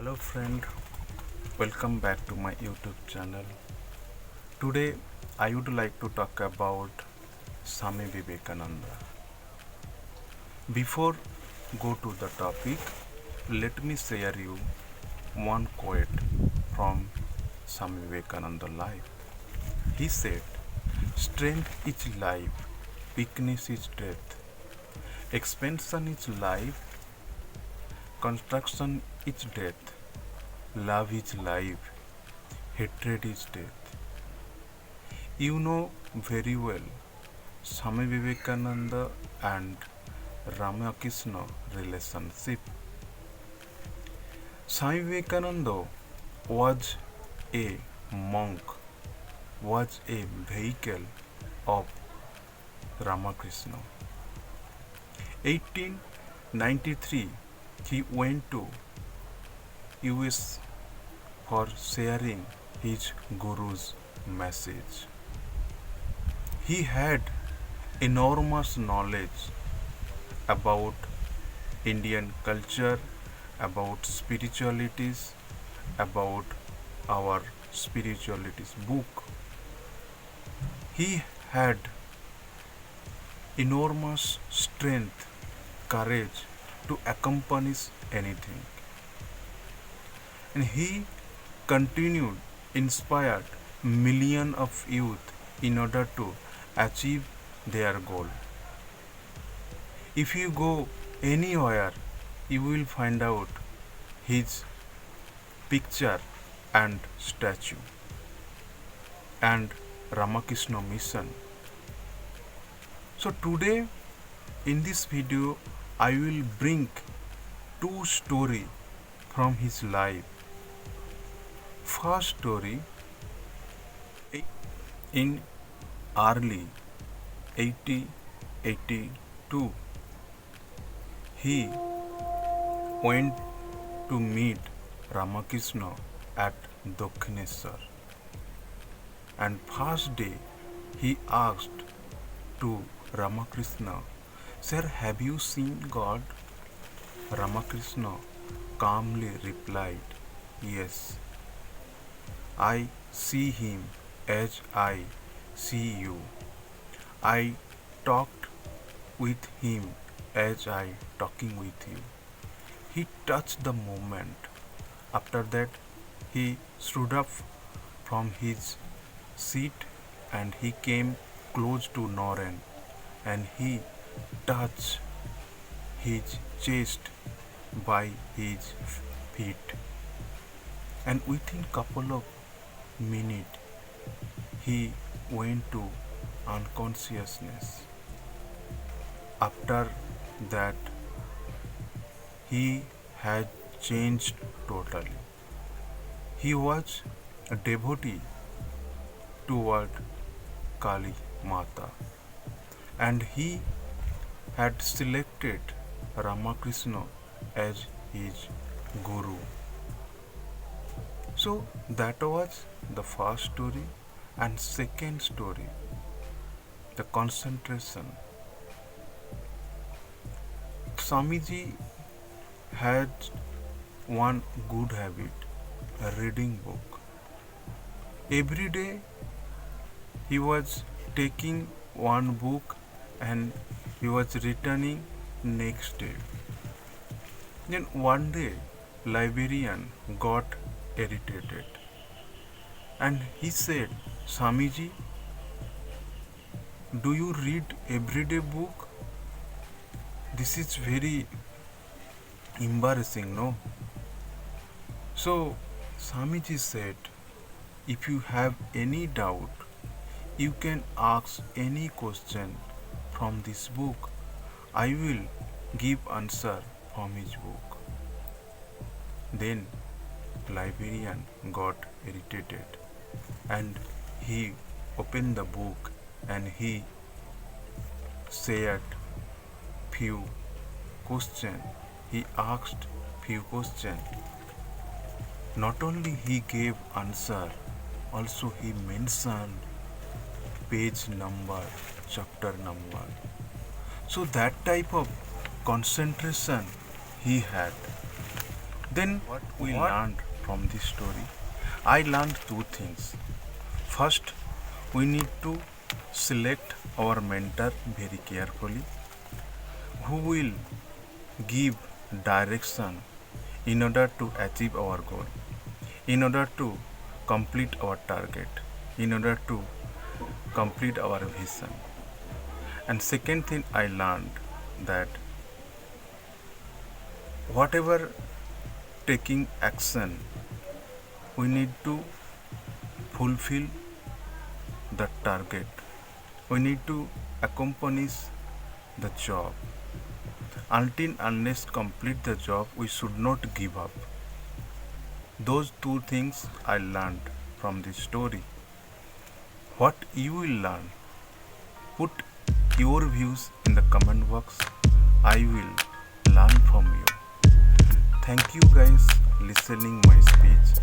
Hello friend, welcome back to my YouTube channel. Today I would like to talk about Swami Vivekananda. Before go to the topic, let me share you one quote from Swami Vivekananda life. He said, "Strength is life, weakness is death. Expansion is life, construction is death. Love is life, hatred is death." You know very well Swami Vivekananda and Ramakrishna relationship. Swami Vivekananda was a monk, was a vehicle of Ramakrishna. 1893 he went to US for sharing his guru's message. He had enormous knowledge about Indian culture, about spiritualities, about our spiritualities book. He had enormous strength, courage to accomplish anything. And he continued inspired millions of youth in order to achieve their goal. If you go anywhere, you will find out his picture and statue and Ramakrishna mission. So today in this video I will bring two story from his life. First story, in early 1882 he went to meet Ramakrishna at Dakshineshwar, and first day he asked to Ramakrishna, "Sir, have you seen God?" Ramakrishna calmly replied, "Yes, I see him as I see you. I talked with him as I talking with you." He touched the moment. After that, he stood up from his seat and he came close to Naren and he touched his chest by his feet. And within couple of minutes, he went to unconsciousness. After that, he had changed totally. He was a devotee toward Kali Mata, and he had selected Ramakrishna as his guru. So that was the first story. And second story, the concentration. Swamiji had one good habit, a reading book. Every day he was taking one book and he was returning next day. Then one day librarian got irritated and he said, "Swamiji, do you read everyday book? This is very embarrassing, no?" So Swamiji said, "If you have any doubt, you can ask any question from this book. I will give answer from his book." Then librarian got irritated and he opened the book and he shared few questions. He asked few questions. Not only he gave answer, also he mentioned page number, chapter number. So that type of concentration he had. Then what we learned from this story? I learned two things. First, we need to select our mentor very carefully, who will give direction in order to achieve our goal, in order to complete our target, in order to complete our vision. And second thing I learned that whatever taking action, we need to fulfill the target. We need to accomplish the job. Until unless complete the job, we should not give up. Those two things I learned from this story. What you will learn, put your views in the comment box. I will learn from you. Thank you guys listening my speech.